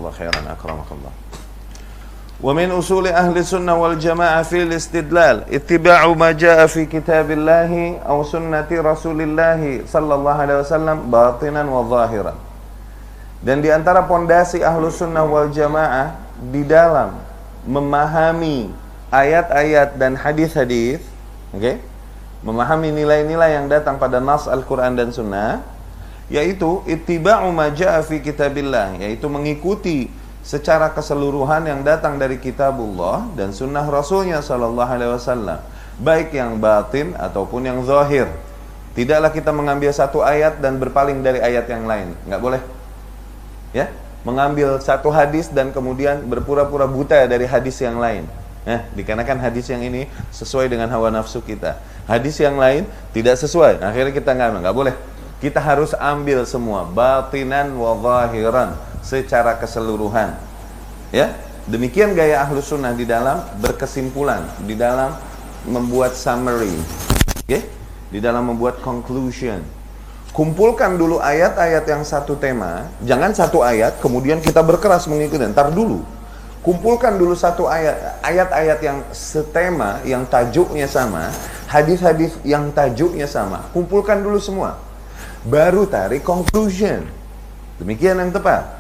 Jazakallah khairan, akramakallah. Wa min usuli ahli sunnah wal jamaah fil istidlal ittiba'u ma jaa fi kitabillahi aw sunnati rasulillahi sallallahu alaihi wasallam batinan wa zahiran. Dan di antara pondasi ahlu sunnah wal jamaah di dalam memahami ayat-ayat dan hadis-hadis, memahami nilai-nilai yang datang pada nas Al-Quran dan Sunnah, yaitu ittiba'u ma jaa fi kitabillah, yaitu mengikuti secara keseluruhan yang datang dari kitabullah dan sunnah Rasulnya sallallahu alaihi wasallam, baik yang batin ataupun yang zahir. Tidaklah kita mengambil satu ayat dan berpaling dari ayat yang lain, nggak boleh. Ya, mengambil satu hadis dan kemudian berpura-pura buta dari hadis yang lain. Dikarenakan hadis yang ini sesuai dengan hawa nafsu kita, hadis yang lain tidak sesuai, akhirnya kita nggak boleh. Kita harus ambil semua, batinan wa zahiran, secara keseluruhan. Ya, demikian gaya ahlu sunnah di dalam berkesimpulan, di dalam membuat summary, di dalam membuat conclusion. Kumpulkan dulu ayat-ayat yang satu tema, jangan satu ayat kemudian kita berkeras mengikuti. Ntar dulu, kumpulkan dulu satu ayat-ayat yang setema, yang tajuknya sama, hadis-hadis yang tajuknya sama, kumpulkan dulu semua, baru tarik conclusion. Demikian yang tepat.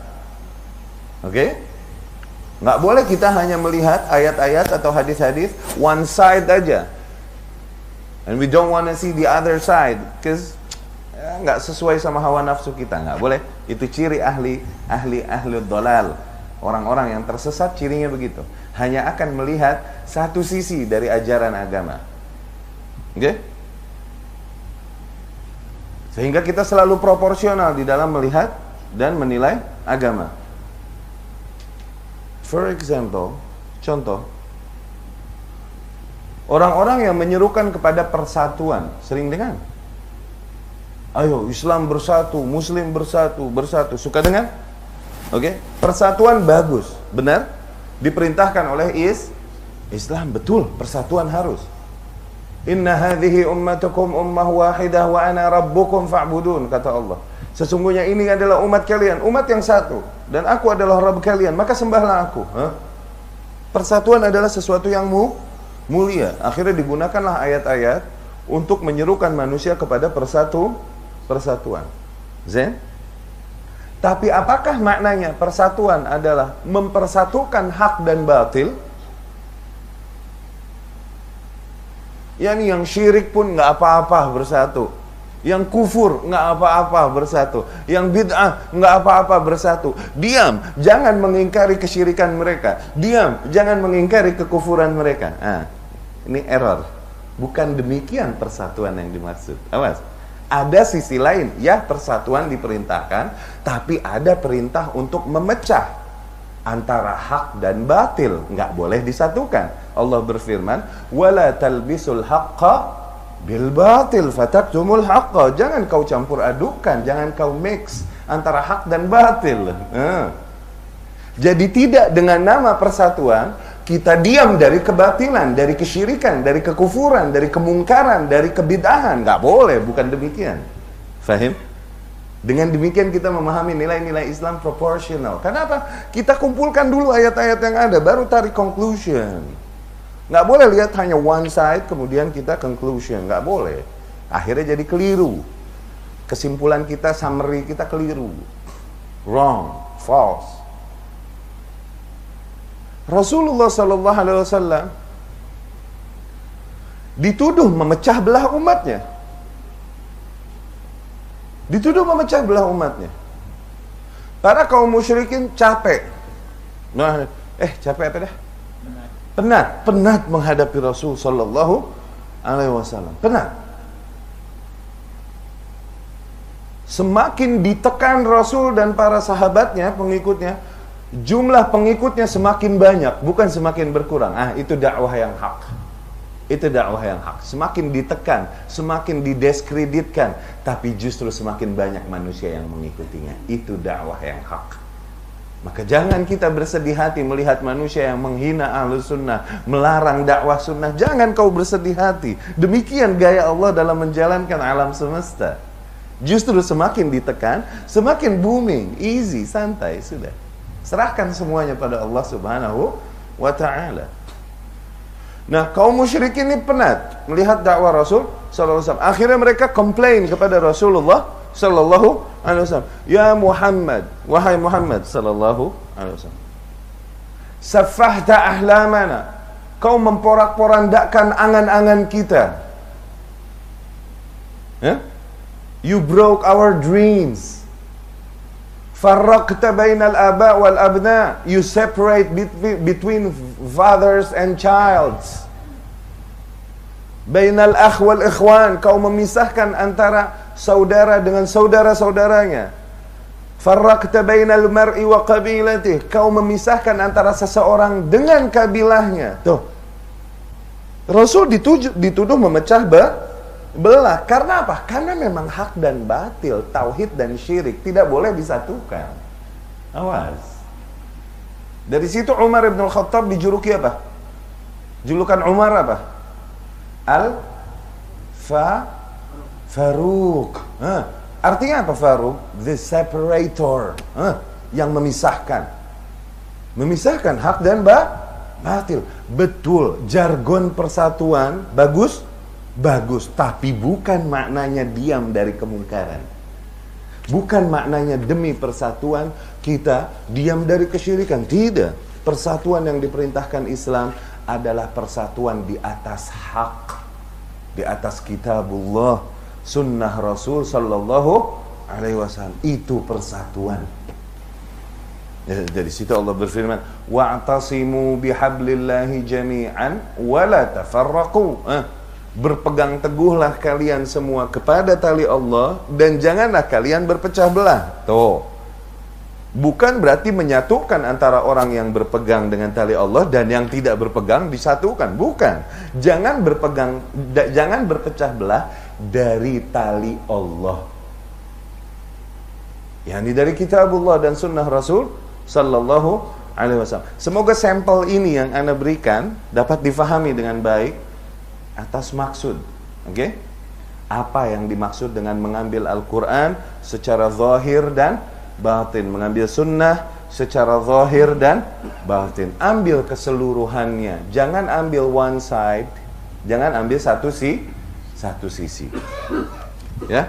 Nggak boleh kita hanya melihat ayat-ayat atau hadis-hadis one side aja, and we don't want to see the other side, because nggak sesuai sama hawa nafsu kita. Nggak boleh. Itu ciri ahli dhalal. Orang-orang yang tersesat cirinya begitu, hanya akan melihat satu sisi dari ajaran agama. Sehingga kita selalu proporsional di dalam melihat dan menilai agama. For example, contoh, orang-orang yang menyerukan kepada persatuan, sering dengar, ayo Islam bersatu, Muslim bersatu, suka dengar? Persatuan bagus, benar, diperintahkan oleh Islam, betul, persatuan harus. Inna hadhihi ummatukum ummah wahidah wa ana rabbukum fa'budun, kata Allah. Sesungguhnya ini adalah umat kalian, umat yang satu, dan aku adalah Rabb kalian, maka sembahlah aku. Persatuan adalah sesuatu yang mulia. Akhirnya digunakanlah ayat-ayat untuk menyerukan manusia kepada persatuan. Tapi apakah maknanya persatuan adalah mempersatukan hak dan batil? Yang syirik pun nggak apa-apa bersatu, yang kufur nggak apa-apa bersatu, yang bid'ah nggak apa-apa bersatu. Diam, jangan mengingkari kesyirikan mereka. Diam, jangan mengingkari kekufuran mereka. Ini error. Bukan demikian persatuan yang dimaksud. Awas. Ada sisi lain, ya, persatuan diperintahkan, tapi ada perintah untuk memecah antara hak dan batil, nggak boleh disatukan. Allah berfirman, "Wala talbisul haqqa bil batil fataktumul haqqa." Jangan kau campur adukan, jangan kau mix antara hak dan batil. Jadi tidak dengan nama persatuan kita diam dari kebatilan, dari kesyirikan, dari kekufuran, dari kemungkaran, dari kebid'ahan. Nggak boleh, bukan demikian. Fahim? Dengan demikian kita memahami nilai-nilai Islam proporsional. Kenapa? Kita kumpulkan dulu ayat-ayat yang ada, baru tarik conclusion. Nggak boleh lihat hanya one side, kemudian kita conclusion. Nggak boleh. Akhirnya jadi keliru. Kesimpulan kita, summary kita keliru. Wrong, false. Rasulullah sallallahu alaihi wasallam dituduh memecah belah umatnya. Para kaum musyrikin capek. Capek apa dah? Penat menghadapi Rasul sallallahu alaihi wasallam. Penat. Semakin ditekan Rasul dan para sahabatnya, pengikutnya, jumlah pengikutnya semakin banyak, bukan semakin berkurang. Itu dakwah yang hak. Semakin ditekan, semakin didiskreditkan, tapi justru semakin banyak manusia yang mengikutinya. Itu dakwah yang hak. Maka jangan kita bersedih hati melihat manusia yang menghina ahlus sunnah, melarang dakwah sunnah. Jangan kau bersedih hati. Demikian gaya Allah dalam menjalankan alam semesta. Justru semakin ditekan, semakin booming, easy, santai, sudah. Serahkan semuanya pada Allah Subhanahu wa ta'ala. Nah, kaum musyrikin ini penat melihat dakwah Rasul sallallahu alaihi wasallam. Akhirnya mereka komplain kepada Rasulullah sallallahu alaihi wasallam. Ya Muhammad, wahai Muhammad sallallahu alaihi wasallam. Safahta ahlamana. Kau memporak-porandakan angan-angan kita. You broke our dreams. Farraqta bainal aba wal abna. You separate between fathers and childs. Bainal akh wal ikhwan. Kau memisahkan antara saudara dengan saudara-saudaranya. Farraqta bainal mar'i wa qabilatih. Kau memisahkan antara seseorang dengan kabilahnya. Tuh. Rasul dituduh memecah belah. Karena apa? Karena memang hak dan batil, tauhid dan syirik tidak boleh disatukan. Awas. Dari situ Umar bin Khattab dijuluki apa? Julukan Umar apa? Faruq. Artinya apa Faruq? The separator. Yang memisahkan. Memisahkan hak dan batil. Betul, jargon persatuan bagus, tapi bukan maknanya diam dari kemungkaran. Bukan maknanya demi persatuan kita diam dari kesyirikan. Tidak. Persatuan yang diperintahkan Islam adalah persatuan di atas hak, di atas kitabullah, sunnah Rasul sallallahu alaihi wasallam. Itu persatuan. Dari situ Allah berfirman, wa'tasimu bihablillahi jami'an wa la tafarraqu. Berpegang teguhlah kalian semua kepada tali Allah dan janganlah kalian berpecah belah. Tuh. Bukan berarti menyatukan antara orang yang berpegang dengan tali Allah dan yang tidak berpegang disatukan. Bukan. Jangan berpecah belah dari tali Allah. Yani dari kitabullah dan sunnah Rasul sallallahu alaihi wasallam. Semoga sampel ini yang Anda berikan dapat difahami dengan baik atas maksud. Oke? Apa yang dimaksud dengan mengambil Al-Quran secara zahir dan batin, mengambil sunnah secara zahir dan batin. Ambil keseluruhannya. Jangan ambil one side. Jangan ambil satu sisi. Ya.